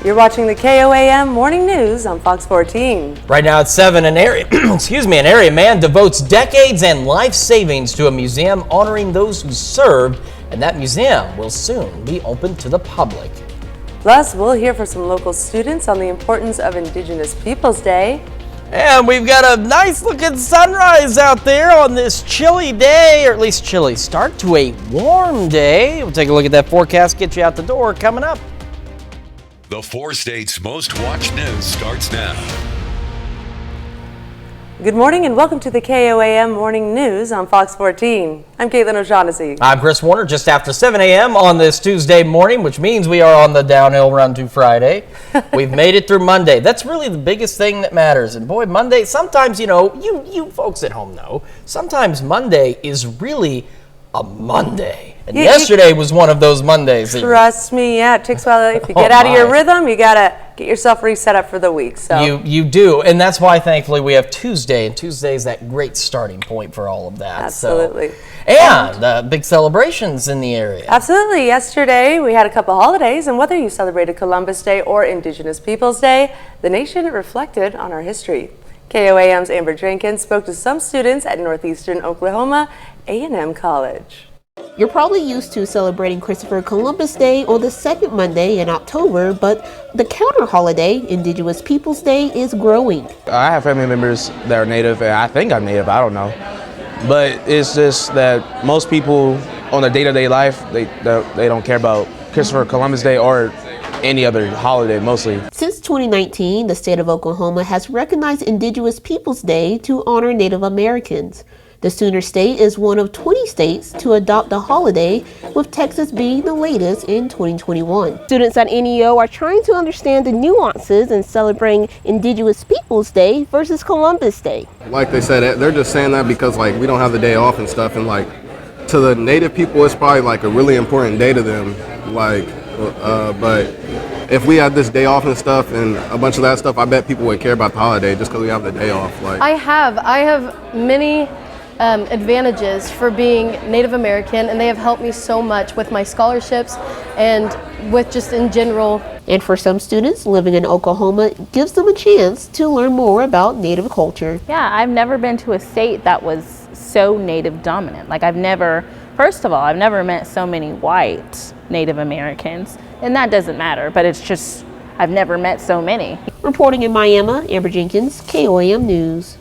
You're watching the KOAM Morning News on Fox 14. Right now at 7, an area, an area man devotes decades and life savings to a museum honoring those who served, and that museum will soon be open to the public. Plus, we'll hear from some local students on the importance of Indigenous Peoples Day. And we've got a nice looking sunrise out there on this chilly day, or at least chilly start to a warm day. We'll take a look at that forecast, get you out the door coming up. The 4 states' most watched news starts now. Good morning and welcome to the KOAM Morning News on Fox 14. I'm Caitlin O'Shaughnessy. I'm Chris Warner, just after 7 a.m. on this Tuesday morning, which means we are on the downhill run to Friday. We've made it through Monday. That's really the biggest thing that matters. And boy, Monday, sometimes, you folks at home know, sometimes Monday is really a Monday. And yesterday was one of those Mondays. Trust me, yeah, it takes a while. If you get out of your rhythm, you gotta get yourself reset up for the week. So you do, and that's why thankfully we have Tuesday, and Tuesday is that great starting point for all of that. Absolutely. So, and big celebrations in the area. Absolutely. Yesterday we had a couple holidays, and whether you celebrated Columbus Day or Indigenous Peoples Day, the nation reflected on our history. KOAM's Amber Jenkins spoke to some students at Northeastern Oklahoma A&M College. You're probably used to celebrating Christopher Columbus Day on the second Monday in October, but the counter holiday, Indigenous Peoples Day, is growing. I have family members that are Native, and I think I'm Native, I don't know. But it's just that most people on their day-to-day life, they don't care about Christopher Columbus Day or any other holiday, mostly. Since 2019, the state of Oklahoma has recognized Indigenous Peoples Day to honor Native Americans. The Sooner State is one of 20 states to adopt the holiday, with Texas being the latest in 2021. Students at NEO are trying to understand the nuances in celebrating Indigenous Peoples Day versus Columbus Day. Like they said, they're just saying that because we don't have the day off and stuff, and to the Native people it's probably a really important day to them. But if we had this day off and stuff and a bunch of that stuff, I bet people would care about the holiday just because we have the day off. I have many advantages for being Native American, and they have helped me so much with my scholarships and with just in general. And for some students living in Oklahoma, it gives them a chance to learn more about Native culture. Yeah, I've never been to a state that was so Native dominant. First of all, I've never met so many white Native Americans, and that doesn't matter, but it's just, I've never met so many. Reporting in Miami, Amber Jenkins, KOAM News.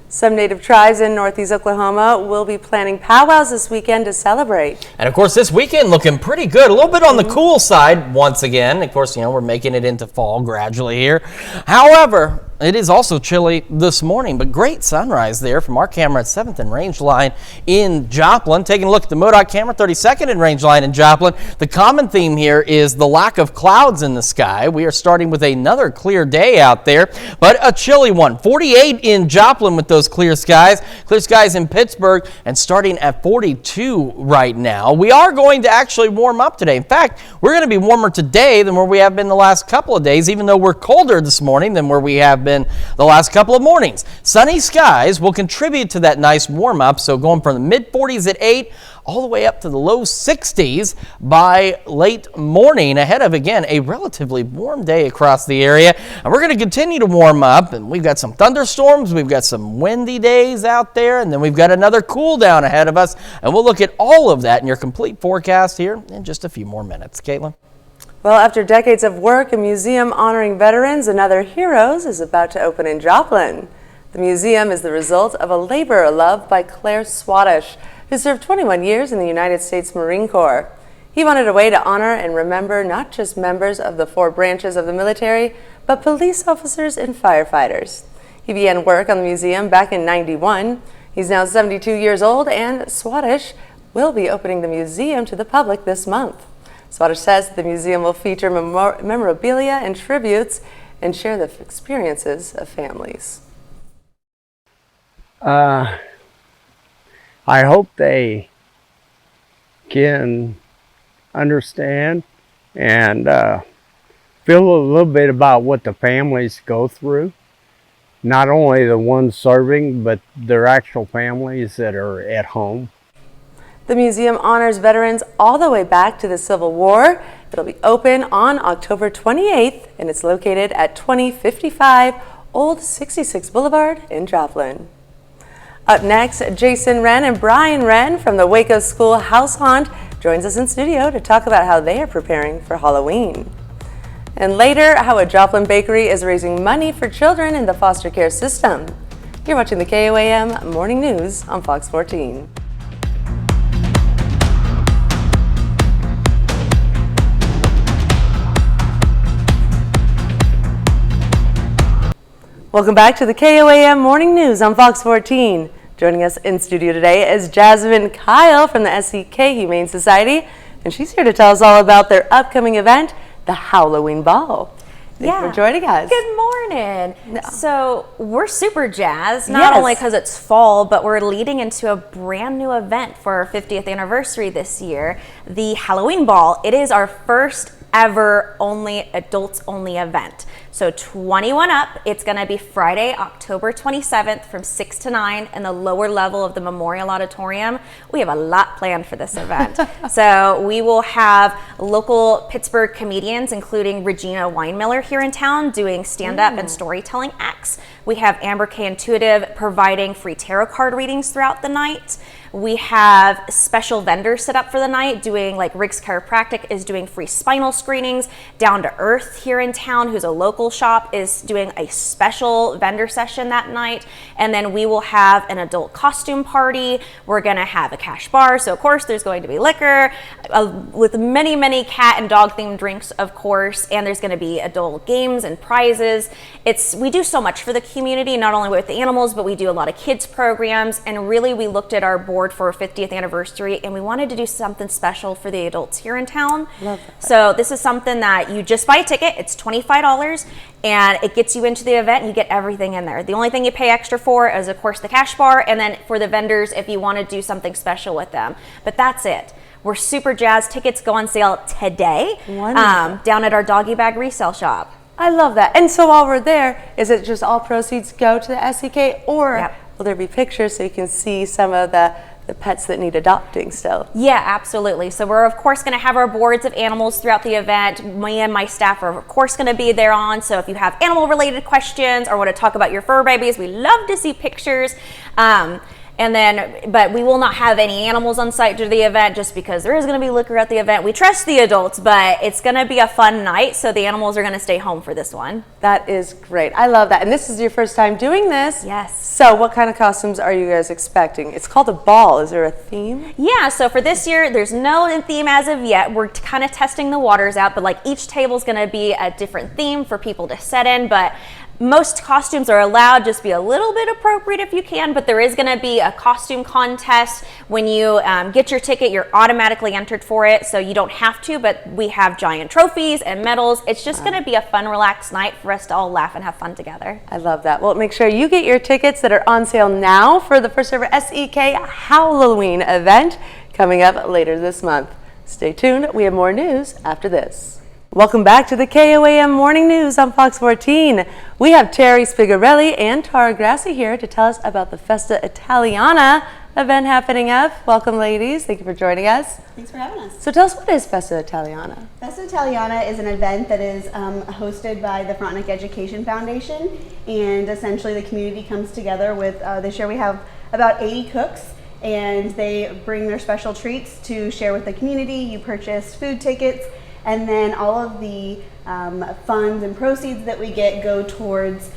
Some Native tribes in Northeast Oklahoma will be planning powwows this weekend to celebrate. And of course, this weekend looking pretty good. A little bit on the cool side once again. Of course, we're making it into fall gradually here. However, it is also chilly this morning, but great sunrise there from our camera at 7th and Range Line in Joplin. Taking a look at the MoDOT camera, 32nd and Range Line in Joplin. The common theme here is the lack of clouds in the sky. We are starting with another clear day out there, but a chilly one. 48 in Joplin with those clear skies. Clear skies in Pittsburgh, and starting at 42 right now. We are going to actually warm up today. In fact, we're going to be warmer today than where we have been the last couple of days, even though we're colder this morning than where we have been the last couple of mornings. Sunny skies will contribute to that nice warm up, so going from the mid 40s at 8 all the way up to the low 60s by late morning, ahead of, again, a relatively warm day across the area. And we're going to continue to warm up, and we've got some thunderstorms, we've got some windy days out there, and then we've got another cool down ahead of us, and we'll look at all of that in your complete forecast here in just a few more minutes. Caitlin? Well, after decades of work, a museum honoring veterans and other heroes is about to open in Joplin. The museum is the result of a labor of love by Claire Swadesh, who served 21 years in the United States Marine Corps. He wanted a way to honor and remember not just members of the 4 branches of the military, but police officers and firefighters. He began work on the museum back in '91. He's now 72 years old, and Swadesh will be opening the museum to the public this month. Swadesh says the museum will feature memorabilia and tributes and share the experiences of families. I hope they can understand and feel a little bit about what the families go through. Not only the ones serving, but their actual families that are at home. The museum honors veterans all the way back to the Civil War, It'll be open on October 28th, and it's located at 2055 Old 66 Boulevard in Joplin. Up next, Jason Wren and Brian Wren from the Waco School House Haunt joins us in studio to talk about how they are preparing for Halloween. And later, how a Joplin bakery is raising money for children in the foster care system. You're watching the KOAM Morning News on Fox 14. Welcome back to the KOAM Morning News on Fox 14. Joining us in studio today is Jasmine Kyle from the SEK Humane Society, and she's here to tell us all about their upcoming event, the Halloween Ball. Thank you for joining us. Good morning. So we're super jazzed, not only because it's fall, but we're leading into a brand new event for our 50th anniversary this year, the Halloween Ball. It is our first ever adults only event. So 21 up, it's gonna be Friday, October 27th from 6 to 9 in the lower level of the Memorial Auditorium. We have a lot planned for this event. So we will have local Pittsburgh comedians, including Regina Weinmiller here in town, doing stand-up and storytelling acts. We have Amber K Intuitive providing free tarot card readings throughout the night. We have special vendors set up for the night doing, like Rick's Chiropractic is doing free spinal screenings. Down to Earth here in town, who's a local shop, is doing a special vendor session that night. And then we will have an adult costume party. We're gonna have a cash bar. So of course there's going to be liquor with many, many cat and dog themed drinks, of course. And there's gonna be adult games and prizes. We do so much for the community, not only with the animals, but we do a lot of kids programs. And really we looked at our board for our 50th anniversary, and we wanted to do something special for the adults here in town. Love that. So this is something that you just buy a ticket. It's $25, and it gets you into the event, and you get everything in there. The only thing you pay extra for is, of course, the cash bar, and then for the vendors if you want to do something special with them. But that's it. We're super jazzed. Tickets go on sale today down at our doggy bag resale shop. I love that. And so while we're there, is it just all proceeds go to the SEK, or will there be pictures so you can see some of the pets that need adopting still? Yeah, absolutely. So we're of course going to have our boards of animals throughout the event. Me and my staff are of course going to be there on. So if you have animal related questions or want to talk about your fur babies, we love to see pictures. But we will not have any animals on site during the event just because there is going to be liquor at the event. We trust the adults, but it's going to be a fun night, so the animals are going to stay home for this one. That is great. I love that. And this is your first time doing this? Yes. So what kind of costumes are you guys expecting? It's called a ball. Is there a theme? Yeah, so for this year, there's no theme as of yet. We're kind of testing the waters out, but like each table is going to be a different theme for people to set in, but most costumes are allowed, just be a little bit appropriate if you can, but there is going to be a costume contest. When you get your ticket, you're automatically entered for it, so you don't have to, but we have giant trophies and medals. It's just going to be a fun, relaxed night for us to all laugh and have fun together. I love that. Well, make sure you get your tickets that are on sale now for the first ever SEK Halloween event coming up later this month. Stay tuned. We have more news after this. Welcome back to the KOAM Morning News on Fox 14. We have Terry Spigarelli and Tara Grassi here to tell us about the Festa Italiana event happening up. Welcome, ladies. Thank you for joining us. Thanks for having us. So tell us, what is Festa Italiana? Festa Italiana is an event that is hosted by the Frontenac Education Foundation, and essentially the community comes together with, this year we have about 80 cooks, and they bring their special treats to share with the community. You purchase food tickets, and then all of the funds and proceeds that we get go towards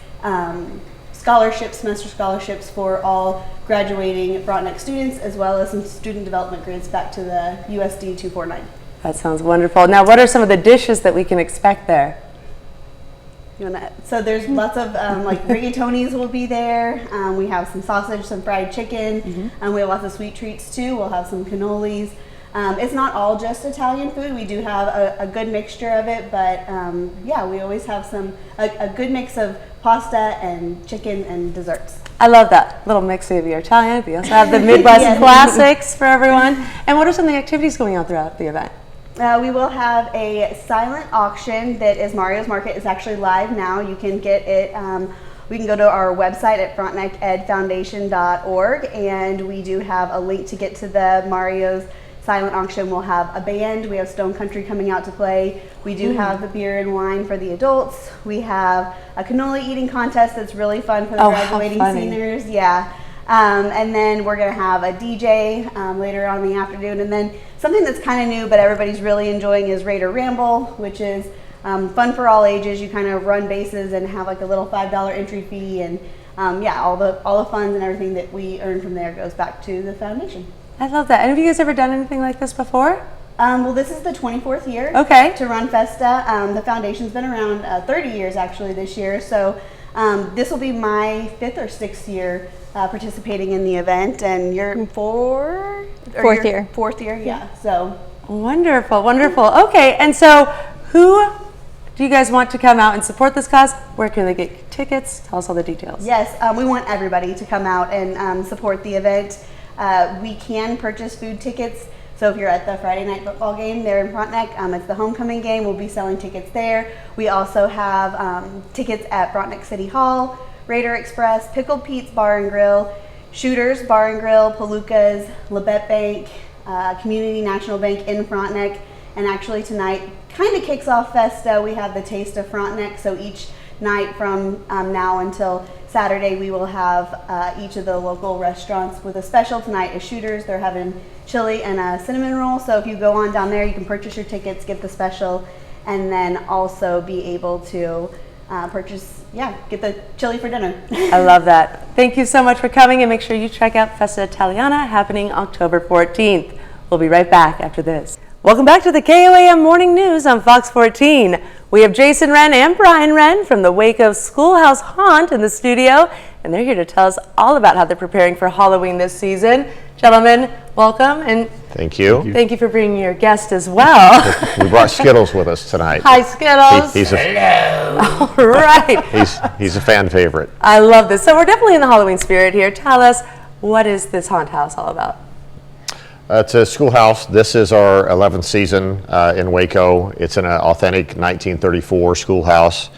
scholarships, semester scholarships for all graduating Frontenac students, as well as some student development grants back to the USD 249. That sounds wonderful. Now, what are some of the dishes that we can expect there? So there's lots of like rigatonis will be there. We have some sausage, some fried chicken, and we have lots of sweet treats too. We'll have some cannolis. It's not all just Italian food. We do have a good mixture of it, but yeah, we always have a good mix of pasta and chicken and desserts. I love that little mix of your Italian. We also have the Midwest classics for everyone. And what are some of the activities going on throughout the event? We will have a silent auction that is Mario's Market. It's actually live now. You can get it. We can go to our website at frontnacedfoundation.org, and we do have a link to get to the Mario's silent auction, we'll have a band. We have Stone Country coming out to play. We do have the beer and wine for the adults. We have a cannoli eating contest that's really fun for the graduating seniors. Yeah. And then we're going to have a DJ later on in the afternoon. And then something that's kind of new but everybody's really enjoying is Raider Ramble, which is fun for all ages. You kind of run bases and have like a little $5 entry fee, and yeah, all the funds and everything that we earn from there goes back to the foundation. I love that. And have you guys ever done anything like this before? Well, this is the 24th year to run Festa. The foundation's been around 30 years actually this year, so this will be my 5th or 6th year participating in the event, and you're fourth year. Fourth year, yeah. So wonderful, wonderful. Okay, and so who do you guys want to come out and support this cause? Where can they get tickets? Tell us all the details. Yes, we want everybody to come out and support the event. We can purchase food tickets. So if you're at the Friday night football game there in Frontenac, it's the homecoming game. We'll be selling tickets there. We also have tickets at Frontenac City Hall, Raider Express, Pickled Pete's Bar and Grill, Shooters Bar and Grill, Palooka's, Labette Bank, Community National Bank in Frontenac. And actually tonight kind of kicks off Festa. We have the Taste of Frontenac. So each night from now until Saturday, we will have each of the local restaurants with a special. Tonight is Shooters. They're having chili and a cinnamon roll. So if you go on down there, you can purchase your tickets, get the special, and then also be able to get the chili for dinner. I love that. Thank you so much for coming, and make sure you check out Festa Italiana happening October 14th. We'll be right back after this. Welcome back to the KOAM Morning News on Fox 14. We have Jason Wren and Brian Wren from the Waco Schoolhouse Haunt in the studio, and they're here to tell us all about how they're preparing for Halloween this season. Gentlemen, welcome, and thank you. Thank you for bringing your guest as well. We brought Skittles with us tonight. Hi, Skittles. Hello. All right. He's a fan favorite. I love this. So we're definitely in the Halloween spirit here. Tell us, what is this haunt house all about? It's a schoolhouse. This is our 11th season in Waco. It's an authentic 1934 schoolhouse.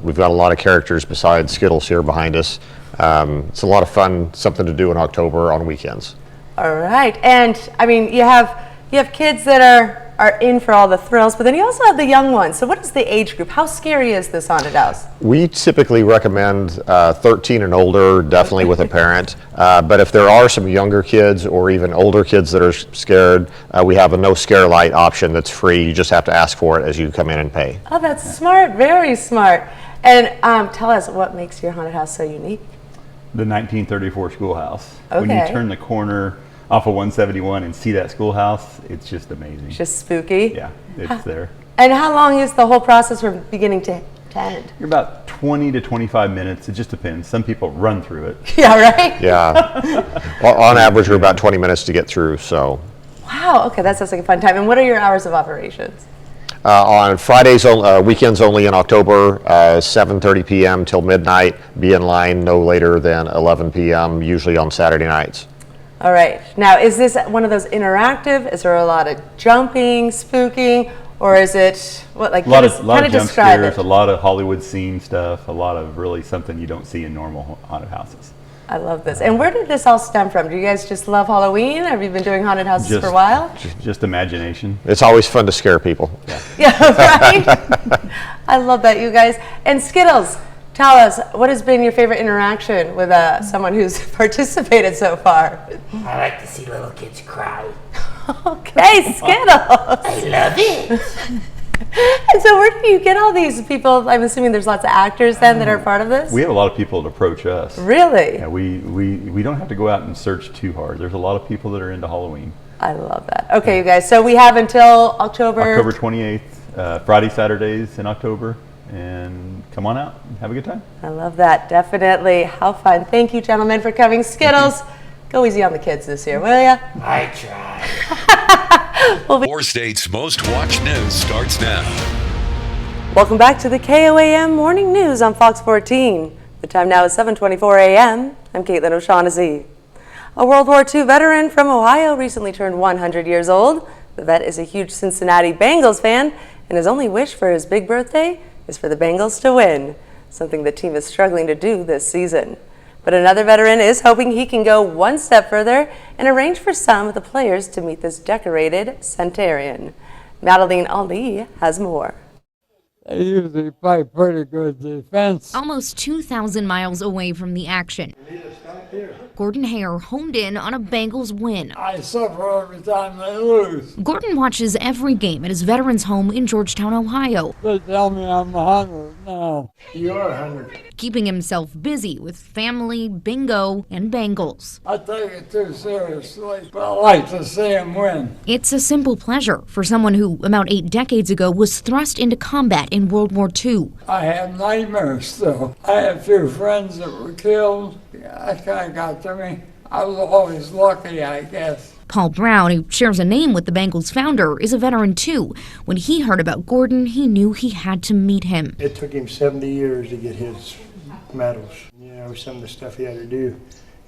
We've got a lot of characters besides Skittles here behind us. It's a lot of fun, something to do in October on weekends. All right, and I mean, you have kids that are in for all the thrills, but then you also have the young ones. So what is the age group? How scary is this haunted house? We typically recommend 13 and older, definitely with a parent. But if there are some younger kids or even older kids that are scared, we have a no scare light option that's free. You just have to ask for it as you come in and pay. Oh, that's smart, very smart. And tell us, what makes your haunted house so unique? The 1934 schoolhouse. Okay. When you turn the corner off of 171 and see that schoolhouse, it's just amazing. It's just spooky. Yeah, it's there. And how long is the whole process from beginning to end? You're about 20 to 25 minutes. It just depends. Some people run through it. Yeah, right? Yeah. Well, on average, we're about 20 minutes to get through, so. Wow, okay, that sounds like a fun time. And what are your hours of operations? On Fridays, weekends only in October, 7:30 p.m. till midnight. Be in line no later than 11 p.m., usually on Saturday nights. All right. Now, is this one of those interactive? Is there a lot of jumping, spooking, or is it what like? A lot of jump scares, a lot of Hollywood scene stuff, a lot of really something you don't see in normal haunted houses. I love this. And where did this all stem from? Do you guys just love Halloween? Have you been doing haunted houses for a while? Just imagination. It's always fun to scare people. Yeah, right? I love that, you guys. And Skittles, tell us, what has been your favorite interaction with someone who's participated so far? I like to see little kids cry. Okay, Skittles. I love it. And so where do you get all these people? I'm assuming there's lots of actors then that are part of this? We have a lot of people that approach us. Really? Yeah, we don't have to go out and search too hard. There's a lot of people that are into Halloween. I love that. Okay, you guys, so we have until October 28th, Friday, Saturdays in October, and come on out and have a good time. I love that, definitely. How fun. Thank you, gentlemen, for coming. Skittles, go easy on the kids this year, will ya? I try. Four States Most Watched News starts now. Welcome back to the KOAM Morning News on Fox 14. The time now is 7:24 a.m. I'm Caitlin O'Shaughnessy. A World War II veteran from Ohio recently turned 100 years old. The vet is a huge Cincinnati Bengals fan, and his only wish for his big birthday is for the Bengals to win, something the team is struggling to do this season. But another veteran is hoping he can go one step further and arrange for some of the players to meet this decorated centenarian. Madeline Ali has more. They usually play pretty good defense. Almost 2,000 miles away from the action, Gordon Hare honed in on a Bengals win. I suffer every time they lose. Gordon watches every game at his veterans home in Georgetown, Ohio. They tell me I'm 100 now. You're 100. Keeping himself busy with family, bingo, and Bengals. I take it too seriously, but I like to see him win. It's a simple pleasure for someone who, about 8 decades ago, was thrust into combat in World War II. I have nightmares still. I had a few friends that were killed. Yeah, that kind of got to me. I was always lucky, I guess. Paul Brown, who shares a name with the Bengals founder, is a veteran too. When he heard about Gordon, he knew he had to meet him. It took him 70 years to get his medals. You know, some of the stuff he had to do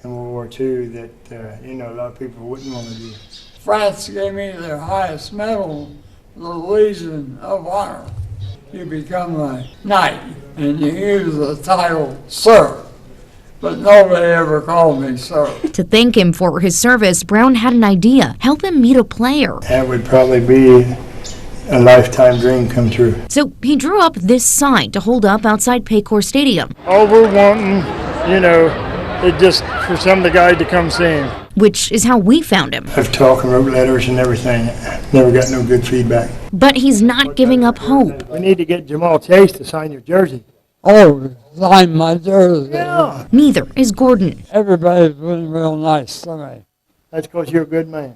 in World War II that, a lot of people wouldn't want to do. France gave me their highest medal, the Legion of Honor. You become a knight and you use the title Sir. But nobody ever called me sir. To thank him for his service, Brown had an idea. Help him meet a player. That would probably be a lifetime dream come true. So he drew up this sign to hold up outside Paycor Stadium. All we're wanting, is just for some of the guys to come see him. Which is how we found him. I've talked and wrote letters and everything. Never got no good feedback. But he's not giving up hope. We need to get Jamal Chase to sign your jersey. Oh, sign my jersey. Yeah. Neither is Gordon. Everybody's been real nice to me. That's because you're a good man.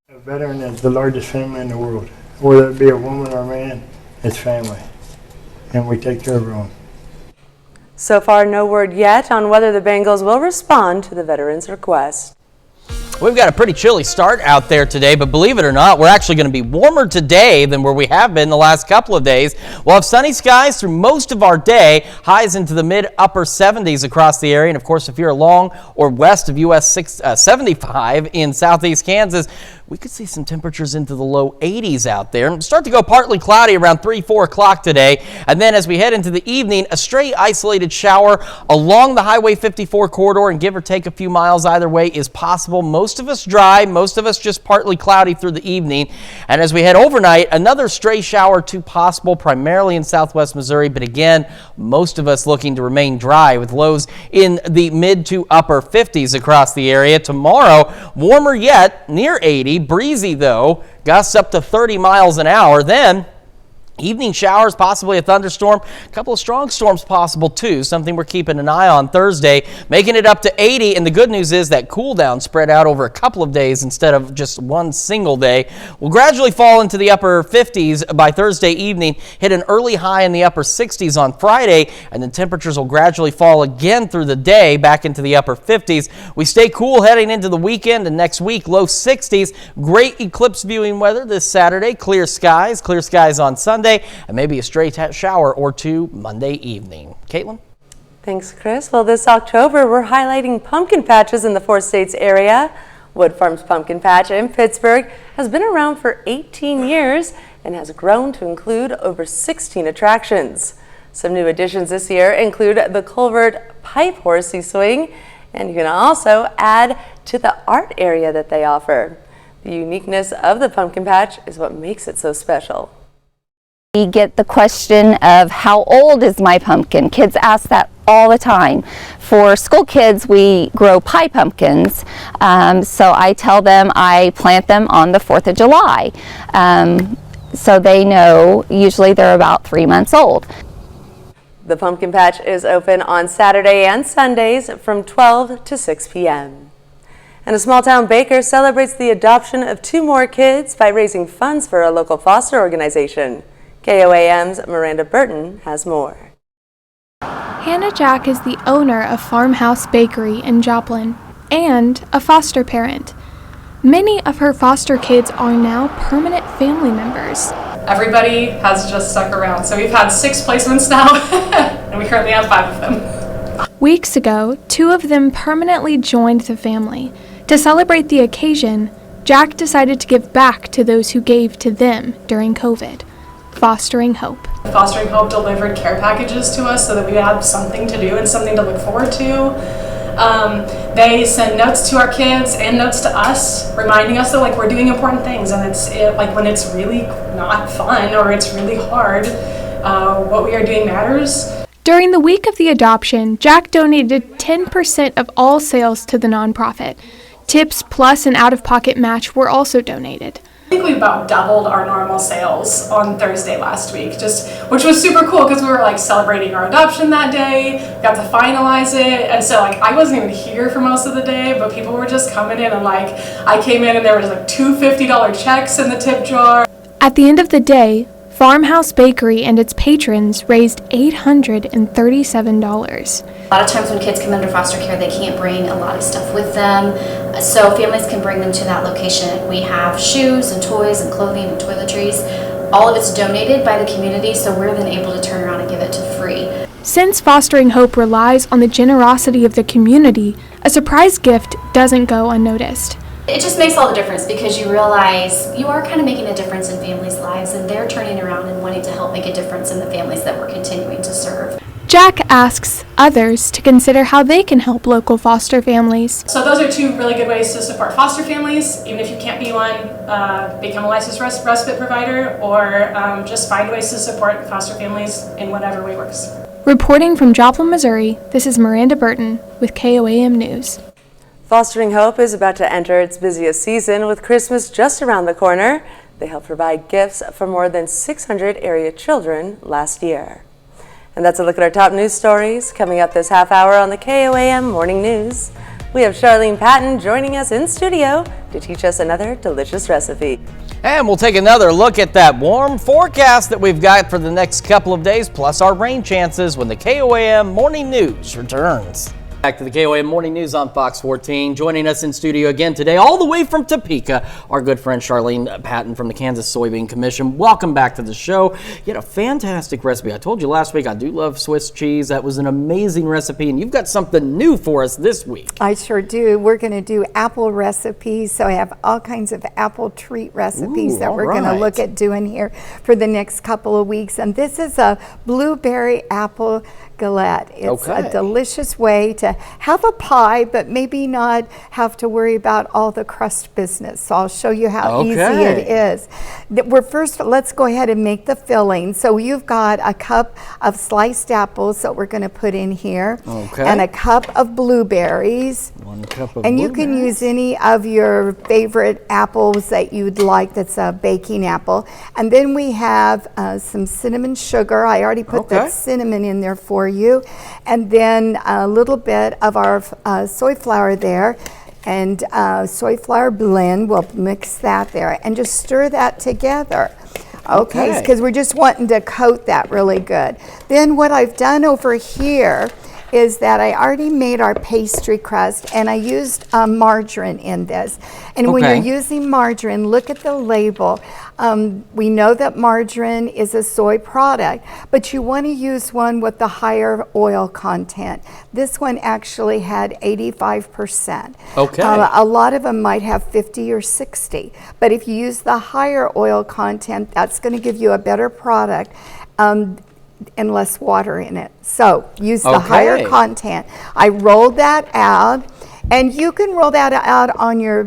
A veteran is the largest family in the world. Whether it be a woman or a man, it's family. And we take care of everyone. So far, no word yet on whether the Bengals will respond to the veterans' request. We've got a pretty chilly start out there today, but believe it or not, we're actually going to be warmer today than where we have been the last couple of days. We'll have sunny skies through most of our day, highs into the mid-upper 70s across the area. And of course, if you're along or west of US 75 in southeast Kansas, we could see some temperatures into the low 80s out there. And start to go partly cloudy around 4 o'clock today. And then as we head into the evening, a stray isolated shower along the Highway 54 corridor, and give or take a few miles either way, is possible. Most of us dry, most of us just partly cloudy through the evening. And as we head overnight, another stray shower or two possible, primarily in southwest Missouri. But again, most of us looking to remain dry with lows in the mid to upper 50s across the area. Tomorrow, warmer yet, near 80. Breezy though, gusts up to 30 miles an hour. Then evening showers, possibly a thunderstorm, a couple of strong storms possible too, something we're keeping an eye on Thursday, making it up to 80. And the good news is that cool down spread out over a couple of days instead of just one single day will gradually fall into the upper 50s by Thursday evening, hit an early high in the upper 60s on Friday, and then temperatures will gradually fall again through the day back into the upper 50s. We stay cool heading into the weekend, and next week low 60s. Great eclipse viewing weather this Saturday, clear skies on Sunday, and maybe a stray shower or two Monday evening. Caitlin? Thanks, Chris. Well, this October, we're highlighting pumpkin patches in the 4 states area. Wood Farms Pumpkin Patch in Pittsburgh has been around for 18 years and has grown to include over 16 attractions. Some new additions this year include the Culvert Pipe Horsey Swing, and you can also add to the art area that they offer. The uniqueness of the pumpkin patch is what makes it so special. We get the question of how old is my pumpkin? Kids ask that all the time. For school kids, we grow pie pumpkins, so I tell them I plant them on the 4th of July. So they know usually they're about 3 months old. The pumpkin patch is open on Saturday and Sundays from 12 to 6 p.m. And a small-town baker celebrates the adoption of 2 more kids by raising funds for a local foster organization. KOAM's Miranda Burton has more. Hannah Jack is the owner of Farmhouse Bakery in Joplin and a foster parent. Many of her foster kids are now permanent family members. Everybody has just stuck around, so we've had 6 placements now, and we currently have 5 of them. Weeks ago, 2 of them permanently joined the family. To celebrate the occasion, Jack decided to give back to those who gave to them during COVID. Fostering Hope. Fostering Hope delivered care packages to us so that we had something to do and something to look forward to. They send notes to our kids and notes to us, reminding us that like we're doing important things, and like when it's really not fun or it's really hard, what we are doing matters. During the week of the adoption, Jack donated 10% of all sales to the nonprofit. Tips plus an out-of-pocket match were also donated. I think we about doubled our normal sales on Thursday last week, which was super cool because we were like celebrating our adoption that day, got to finalize it, and so like I wasn't even here for most of the day, but people were just coming in, and like I came in and there was like two $50 checks in the tip jar. At the end of the day, Farmhouse Bakery and its patrons raised $837. A lot of times when kids come under foster care, they can't bring a lot of stuff with them, so families can bring them to that location. We have shoes and toys and clothing and toiletries. All of it's donated by the community, so we're then able to turn around and give it to free. Since Fostering Hope relies on the generosity of the community, a surprise gift doesn't go unnoticed. It just makes all the difference because you realize you are kind of making a difference in families' lives, and they're turning around and wanting to help make a difference in the families that we're continuing to serve. Jack asks others to consider how they can help local foster families. So those are two really good ways to support foster families. Even if you can't be one, become a licensed respite provider, or just find ways to support foster families in whatever way works. Reporting from Joplin, Missouri, this is Miranda Burton with KOAM News. Fostering Hope is about to enter its busiest season with Christmas just around the corner. They helped provide gifts for more than 600 area children last year. And that's a look at our top news stories coming up this half hour on the KOAM Morning News. We have Charlene Patton joining us in studio to teach us another delicious recipe. And we'll take another look at that warm forecast that we've got for the next couple of days, plus our rain chances when the KOAM Morning News returns. Back to the KOAM Morning News on Fox 14. Joining us in studio again today, all the way from Topeka, our good friend Charlene Patton from the Kansas Soybean Commission. Welcome back to the show. You had a fantastic recipe. I told you last week I do love Swiss cheese. That was an amazing recipe, and you've got something new for us this week. I sure do. We're going to do apple recipes, so I have all kinds of apple treat recipes that we're going to look at doing here for the next couple of weeks. And this is a blueberry apple galette. It's a delicious way to have a pie, but maybe not have to worry about all the crust business. So I'll show you how easy it is. Let's go ahead and make the filling. So you've got a cup of sliced apples that we're going to put in here, and a cup of blueberries. 1 cup of and you can use any of your favorite apples that you'd like that's a baking apple. And then we have some cinnamon sugar. I already put that cinnamon in there for you, and then a little bit of our soy flour there, and soy flour blend. We'll mix that there and just stir that together. Okay, because we're just wanting to coat that really good. Then what I've done over here is that I already made our pastry crust, and I used margarine in this. And when you're using margarine, look at the label. We know that margarine is a soy product, but you want to use one with the higher oil content. This one actually had 85%. A lot of them might have 50 or 60, but if you use the higher oil content, that's going to give you a better product. And less water in it. So use the higher content. I rolled that out, and you can roll that out on your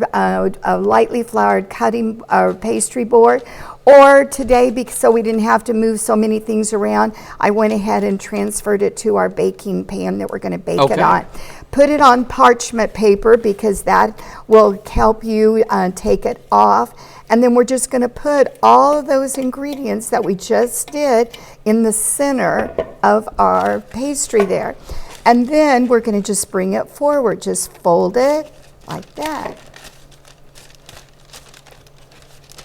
lightly floured cutting pastry board. Or today, so we didn't have to move so many things around, I went ahead and transferred it to our baking pan that we're going to bake it on. Put it on parchment paper because that will help you take it off. And then we're just going to put all of those ingredients that we just did in the center of our pastry there. And then we're going to just bring it forward. Just fold it like that.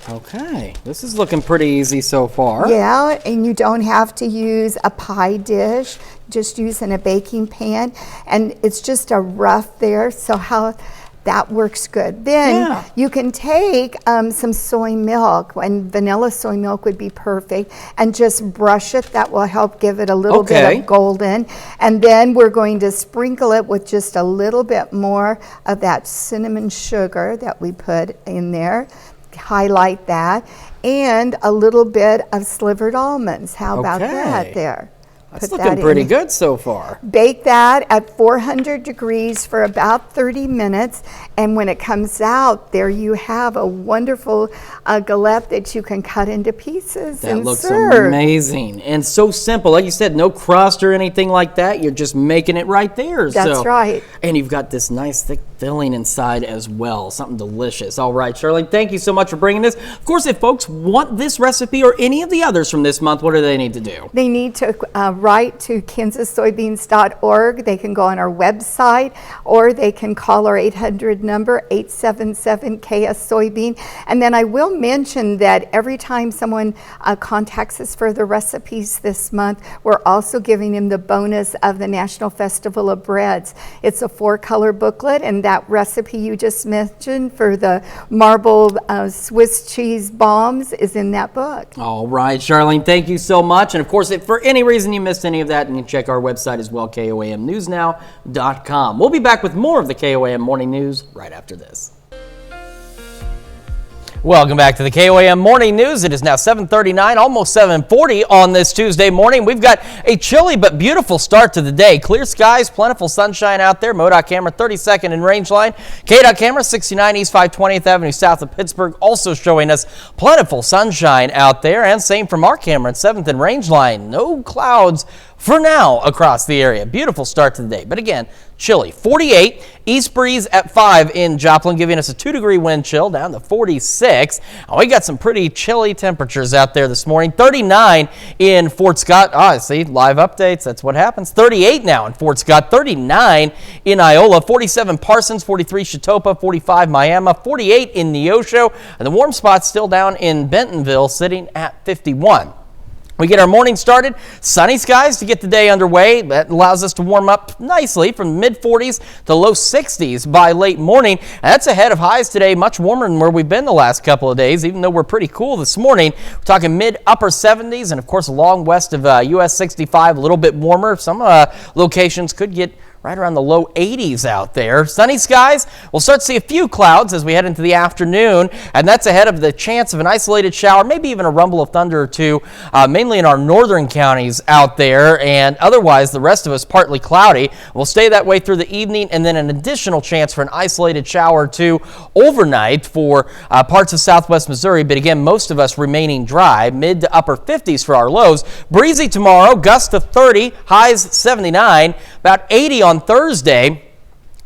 Okay, this is looking pretty easy so far. Yeah, and you don't have to use a pie dish, just using a baking pan. And it's just a rough there, so how that works good. Then you can take some soy milk, and vanilla soy milk would be perfect, and just brush it. That will help give it a little bit of golden. And then we're going to sprinkle it with just a little bit more of that cinnamon sugar that we put in there. Highlight that, and a little bit of slivered almonds. How about that there? That's looking pretty good so far. Bake that at 400 degrees for about 30 minutes. And when it comes out, there you have a wonderful galette that you can cut into pieces and serve. That looks amazing and so simple. Like you said, no crust or anything like that. You're just making it right there. That's right. And you've got this nice thick filling inside as well. Something delicious. All right, Charlene, thank you so much for bringing this. Of course, if folks want this recipe or any of the others from this month, what do they need to do? They need to write to kansassoybeans.org. They can go on our website, or they can call our 800 number, 877-KS-SOYBEAN. And then I will mention that every time someone contacts us for the recipes this month, we're also giving them the bonus of the National Festival of Breads. It's a 4-color booklet, and that recipe you just mentioned for the marble Swiss cheese bombs is in that book. All right, Charlene, thank you so much. And of course, if for any reason you missed any of that, you can check our website as well, KOAMnewsnow.com. We'll be back with more of the KOAM Morning News right after this. Welcome back to the KOAM Morning News. It is now 7:39, almost 7:40 on this Tuesday morning. We've got a chilly but beautiful start to the day. Clear skies, plentiful sunshine out there. MoDOT camera 32nd in range line. KDOT camera 69 East 520th Avenue south of Pittsburgh also showing us plentiful sunshine out there. And same from our camera at 7th in range line. No clouds for now across the area. Beautiful start to the day. But again, chilly. 48, east breeze at 5 in Joplin, giving us a 2-degree wind chill down to 46. And we got some pretty chilly temperatures out there this morning. 39 in Fort Scott. See, live updates. That's what happens. 38 now in Fort Scott. 39 in Iola. 47 Parsons. 43 Chitopa. 45 Miami. 48 in Neosho. And the warm spot's still down in Bentonville, sitting at 51. We get our morning started, sunny skies to get the day underway. That allows us to warm up nicely from mid-40s to low 60s by late morning. And that's ahead of highs today, much warmer than where we've been the last couple of days, even though we're pretty cool this morning. We're talking mid-upper 70s, and of course along west of US 65, a little bit warmer. Some locations could get right around the low 80s out there. Sunny skies. We'll start to see a few clouds as we head into the afternoon, and that's ahead of the chance of an isolated shower, maybe even a rumble of thunder or two, mainly in our northern counties out there, and otherwise the rest of us partly cloudy. We'll stay that way through the evening, and then an additional chance for an isolated shower or two overnight for parts of southwest Missouri, but again, most of us remaining dry, mid to upper 50s for our lows. Breezy tomorrow, gusts to 30, highs 79, about 80 on Thursday.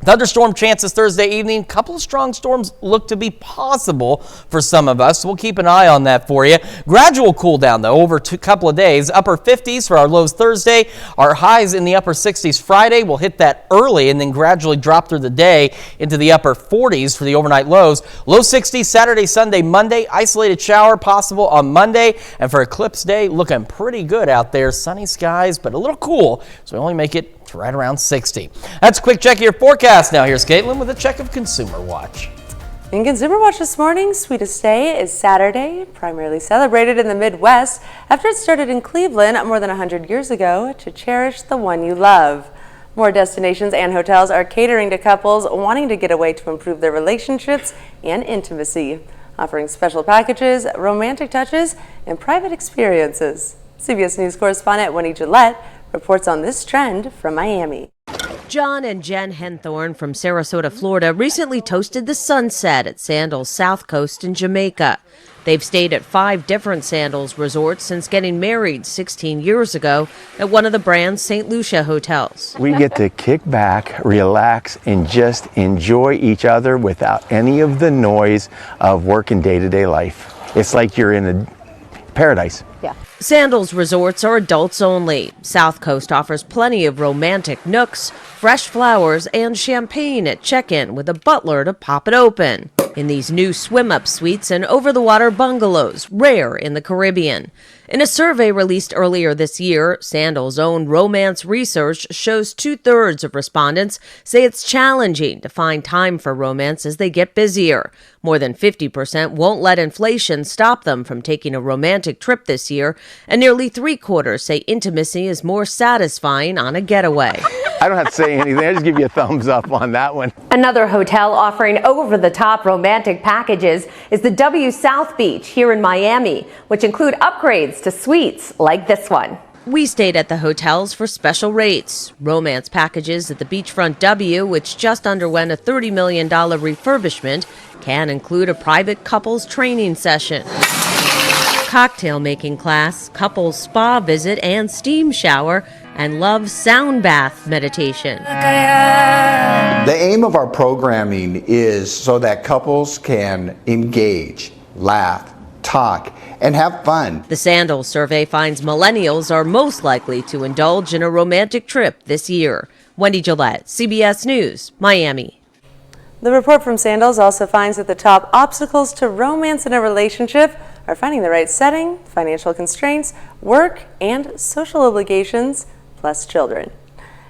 Thunderstorm chances Thursday evening. Couple of strong storms look to be possible for some of us. So we'll keep an eye on that for you. Gradual cool down, though, over a couple of days. Upper 50s for our lows Thursday. Our highs in the upper 60s Friday. We'll hit that early and then gradually drop through the day into the upper 40s for the overnight lows. Low 60s Saturday, Sunday, Monday. Isolated shower possible on Monday. And for Eclipse Day, looking pretty good out there. Sunny skies, but a little cool. So we only make it to right around 60. That's a quick check of your forecast. Now here's Caitlin with a check of Consumer Watch. In Consumer Watch this morning, Sweetest Day is Saturday, primarily celebrated in the Midwest after it started in Cleveland more than 100 years ago to cherish the one you love. More destinations and hotels are catering to couples wanting to get away to improve their relationships and intimacy, offering special packages, romantic touches, and private experiences. CBS News correspondent Winnie Gillette reports on this trend from Miami. John and Jen Henthorne from Sarasota, Florida, recently toasted the sunset at Sandals South Coast in Jamaica. They've stayed at 5 different Sandals resorts since getting married 16 years ago at one of the brand's St. Lucia hotels. We get to kick back, relax, and just enjoy each other without any of the noise of work and day-to-day life. It's like you're in a paradise. Yeah. Sandals resorts are adults only. South Coast offers plenty of romantic nooks, fresh flowers, and champagne at check-in with a butler to pop it open. In these new swim-up suites and over-the-water bungalows, rare in the Caribbean. In a survey released earlier this year, Sandals' own romance research shows 2/3 of respondents say it's challenging to find time for romance as they get busier. More than 50% won't let inflation stop them from taking a romantic trip this year, and nearly 3/4 say intimacy is more satisfying on a getaway. I don't have to say anything. I just give you a thumbs up on that one. Another hotel offering over-the-top romantic packages is the W South Beach here in Miami, which include upgrades to suites like this one. We stayed at the hotels for special rates. Romance packages at the Beachfront W, which just underwent a $30 million refurbishment, can include a private couples training session, cocktail making class, couples spa visit and steam shower, and love sound bath meditation. The aim of our programming is so that couples can engage, laugh, talk, and have fun. The Sandals survey finds millennials are most likely to indulge in a romantic trip this year. Wendy Gillette, CBS News, Miami. The report from Sandals also finds that the top obstacles to romance in a relationship are finding the right setting, financial constraints, work, and social obligations, plus children.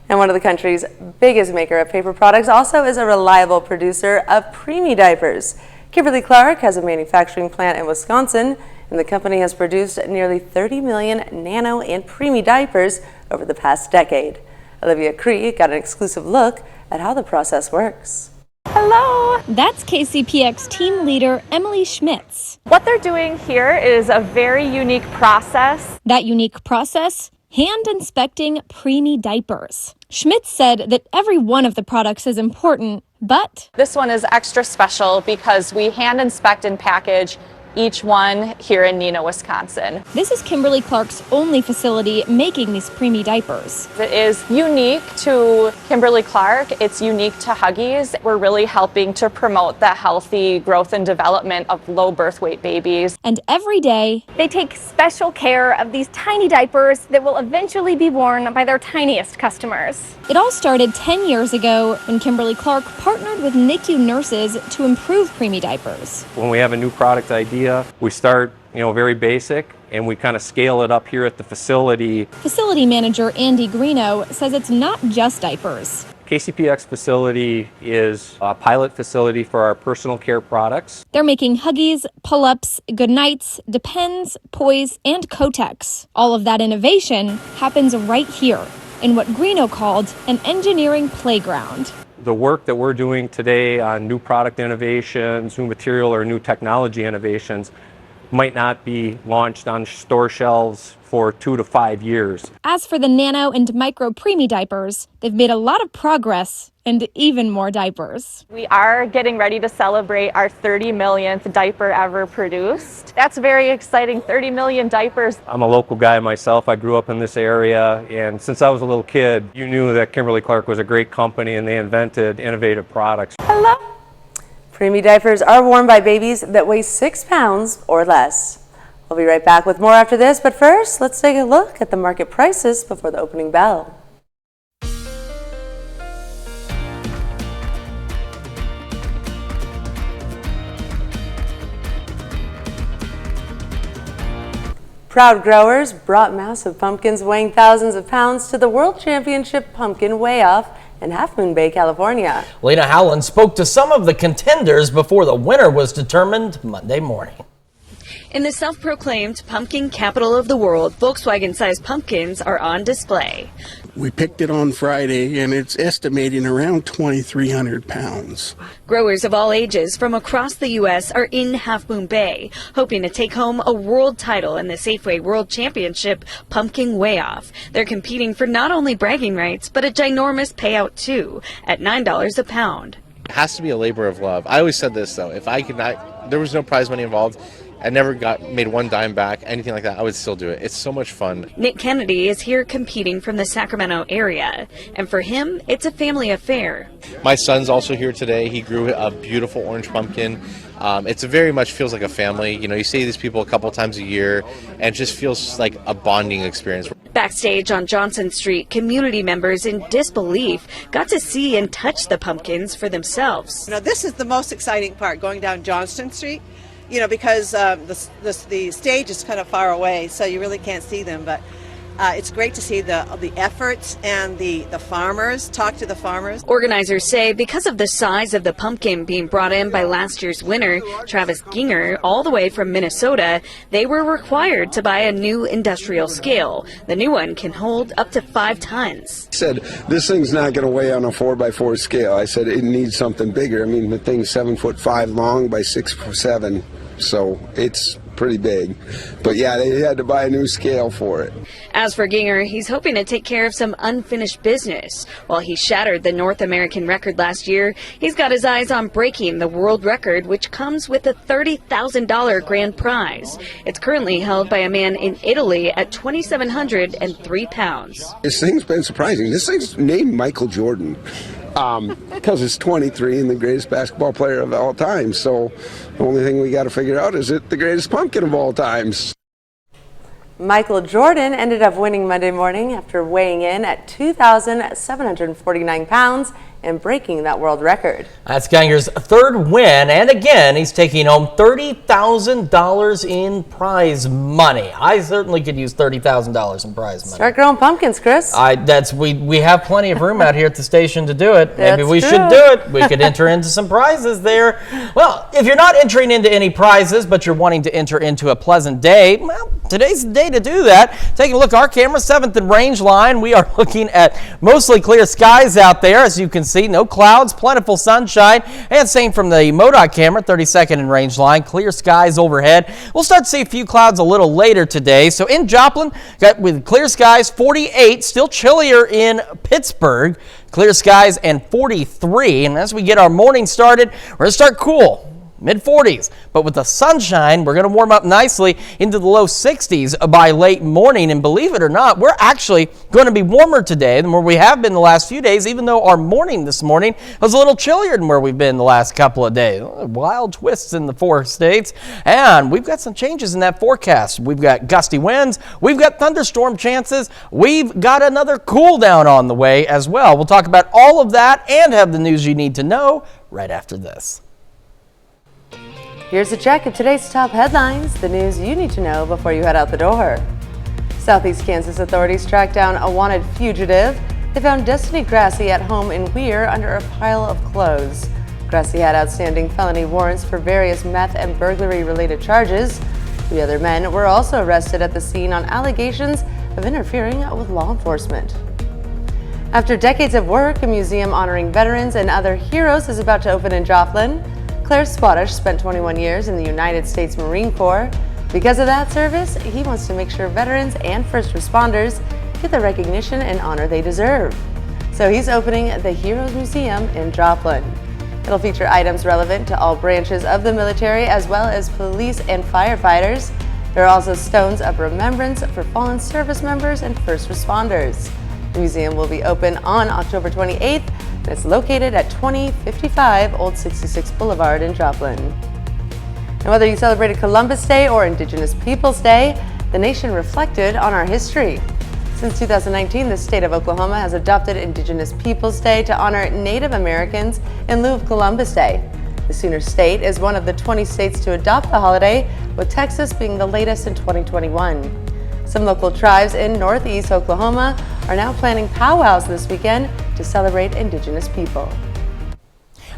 And one of the country's biggest maker of paper products also is a reliable producer of preemie diapers. Kimberly-Clark has a manufacturing plant in Wisconsin, and the company has produced nearly 30 million nano and preemie diapers over the past decade. Olivia Cree got an exclusive look at how the process works. Hello! That's KCPX team leader Emily Schmitz. What they're doing here is a very unique process. That unique process? Hand inspecting preemie diapers. Schmitz said that every one of the products is important, but this one is extra special because we hand inspect and package each one here in Neenah, Wisconsin. This is Kimberly-Clark's only facility making these preemie diapers. It is unique to Kimberly-Clark. It's unique to Huggies. We're really helping to promote the healthy growth and development of low birth weight babies. And every day, they take special care of these tiny diapers that will eventually be worn by their tiniest customers. It all started 10 years ago when Kimberly-Clark partnered with NICU nurses to improve preemie diapers. When we have a new product idea, we start, very basic, and we kind of scale it up here at the facility. Facility manager Andy Greeno says it's not just diapers. KCPX facility is a pilot facility for our personal care products. They're making Huggies, Pull-Ups, Goodnights, Depends, Poise, and Kotex. All of that innovation happens right here in what Greeno called an engineering playground. The work that we're doing today on new product innovations, new material or new technology innovations might not be launched on store shelves for 2 to 5 years. As for the nano and micro preemie diapers, they've made a lot of progress and even more diapers. We are getting ready to celebrate our 30 millionth diaper ever produced. That's very exciting, 30 million diapers. I'm a local guy myself. I grew up in this area, and since I was a little kid, you knew that Kimberly-Clark was a great company and they invented innovative products. Hello. Preemie diapers are worn by babies that weigh 6 pounds or less. We'll be right back with more after this, but first, let's take a look at the market prices before the opening bell. Proud growers brought massive pumpkins weighing thousands of pounds to the World Championship Pumpkin Weigh-Off in Half Moon Bay, California. Lena Howland spoke to some of the contenders before the winner was determined Monday morning. In the self-proclaimed pumpkin capital of the world, Volkswagen-sized pumpkins are on display. We picked it on Friday, and it's estimating around 2,300 pounds. Growers of all ages from across the U.S. are in Half Moon Bay, hoping to take home a world title in the Safeway World Championship Pumpkin Weigh-Off. They're competing for not only bragging rights, but a ginormous payout, too, at $9 a pound. It has to be a labor of love. I always said this, though. If I could not, there was no prize money involved. I never made one dime back, anything like that. I would still do it. It's so much fun. Nick Kennedy is here competing from the Sacramento area, and for him, it's a family affair. My son's also here today. He grew a beautiful orange pumpkin. It's very much feels like a family. You see these people a couple times a year, and it just feels like a bonding experience. Backstage on Johnson Street, community members in disbelief got to see and touch the pumpkins for themselves. This is the most exciting part, going down Johnston Street. Because the stage is kind of far away, so you really can't see them. But it's great to see the efforts and the farmers, talk to the farmers. Organizers say because of the size of the pumpkin being brought in by last year's winner, Travis Ginger, all the way from Minnesota, they were required to buy a new industrial scale. The new one can hold up to 5 tons. I said, this thing's not going to weigh on a 4x4 scale. I said, it needs something bigger. I mean, the thing's 7'5" long by 6'7", so it's pretty big. But yeah, they had to buy a new scale for it. As for Ginger, he's hoping to take care of some unfinished business. While he shattered the North American record last year, he's got his eyes on breaking the world record, which comes with a $30,000 grand prize. It's currently held by a man in Italy at 2,703 pounds. This thing's been surprising. This thing's named Michael Jordan because it's 23 and the greatest basketball player of all time. So the only thing we got to figure out is it the greatest pumpkin of all times. Michael Jordan ended up winning Monday morning after weighing in at 2,749 pounds and breaking that world record. That's Ginger's third win, and again, he's taking home $30,000 in prize money. I certainly could use $30,000 in prize money. Start growing pumpkins, Chris. We have plenty of room out here at the station to do it. Maybe we should do it. We could enter into some prizes there. Well, if you're not entering into any prizes, but you're wanting to enter into a pleasant day, well, today's the day to do that. Taking a look at our camera, 7th and range line. We are looking at mostly clear skies out there, as you can see. No clouds, plentiful sunshine, and same from the MoDOT camera, 32nd and range line. Clear skies overhead. We'll start to see a few clouds a little later today. So in Joplin, got with clear skies, 48, still chillier in Pittsburgh. Clear skies and 43. And as we get our morning started, we're going to start cool. Mid-40s, but with the sunshine, we're going to warm up nicely into the low 60s by late morning. And believe it or not, we're actually going to be warmer today than where we have been the last few days, even though our morning this morning was a little chillier than where we've been the last couple of days. Wild twists in the 4 states, and we've got some changes in that forecast. We've got gusty winds, we've got thunderstorm chances, we've got another cool down on the way as well. We'll talk about all of that and have the news you need to know right after this. Here's a check of today's top headlines, the news you need to know before you head out the door. Southeast Kansas authorities tracked down a wanted fugitive. They found Destiny Grassy at home in Weir under a pile of clothes. Grassy had outstanding felony warrants for various meth and burglary-related charges. 3 other men were also arrested at the scene on allegations of interfering with law enforcement. After decades of work, a museum honoring veterans and other heroes is about to open in Joplin. Claire Swadesh spent 21 years in the United States Marine Corps. Because of that service, he wants to make sure veterans and first responders get the recognition and honor they deserve. So he's opening the Heroes Museum in Joplin. It'll feature items relevant to all branches of the military as well as police and firefighters. There are also stones of remembrance for fallen service members and first responders. The museum will be open on October 28th. It's located at 2055 Old 66 Boulevard in Joplin. And whether you celebrated Columbus Day or Indigenous Peoples Day, the nation reflected on our history. Since 2019, the state of Oklahoma has adopted Indigenous Peoples Day to honor Native Americans in lieu of Columbus Day. The Sooner State is one of the 20 states to adopt the holiday, with Texas being the latest in 2021. Some local tribes in northeast Oklahoma are now planning powwows this weekend to celebrate Indigenous people.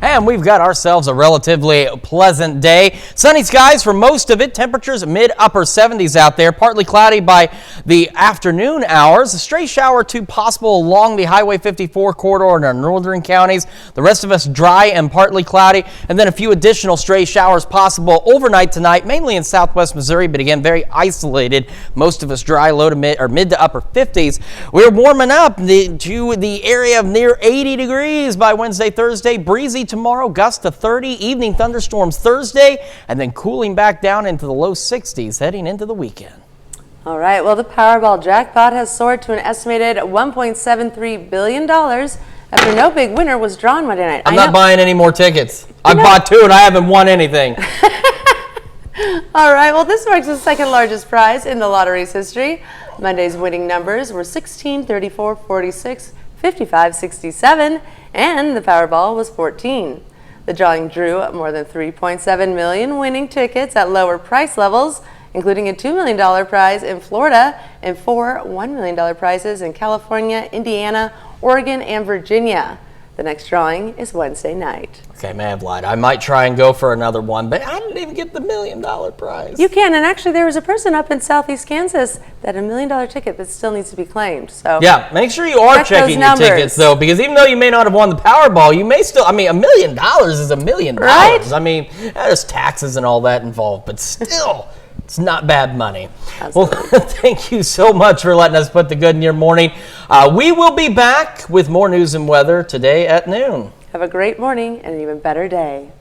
And we've got ourselves a relatively pleasant day. Sunny skies for most of it. Temperatures mid-upper 70s out there. Partly cloudy by the afternoon hours. A stray shower or two possible along the Highway 54 corridor in our northern counties. The rest of us dry and partly cloudy. And then a few additional stray showers possible overnight tonight, mainly in southwest Missouri, but again, very isolated. Most of us dry, low to mid to upper 50s. We're warming up to the area of near 80 degrees by Wednesday, Thursday. Breezy tomorrow, gusts to 30, evening thunderstorms Thursday, and then cooling back down into the low 60s heading into the weekend. All right, well, the Powerball jackpot has soared to an estimated $1.73 billion after no big winner was drawn Monday night. I'm not buying any more tickets. I bought 2 and I haven't won anything. All right, well, this marks the second largest prize in the lottery's history. Monday's winning numbers were 16, 34, 46, 55, 67, and the Powerball was 14. The drawing drew more than 3.7 million winning tickets at lower price levels, including a $2 million prize in Florida and 4 $1 million prizes in California, Indiana, Oregon, and Virginia. The next drawing is Wednesday night. Okay, I may have lied. I might try and go for another one, but I didn't even get the $1 million prize. You can, and actually there was a person up in southeast Kansas that had $1 million ticket that still needs to be claimed. So yeah, make sure you are checking your tickets though, because even though you may not have won the Powerball, you may still, I mean, $1 million is $1 million. Right? I mean, there's taxes and all that involved, but still, It's not bad money. Absolutely. Well, thank you so much for letting us put the good in your morning. We will be back with more news and weather today at noon. Have a great morning and an even better day.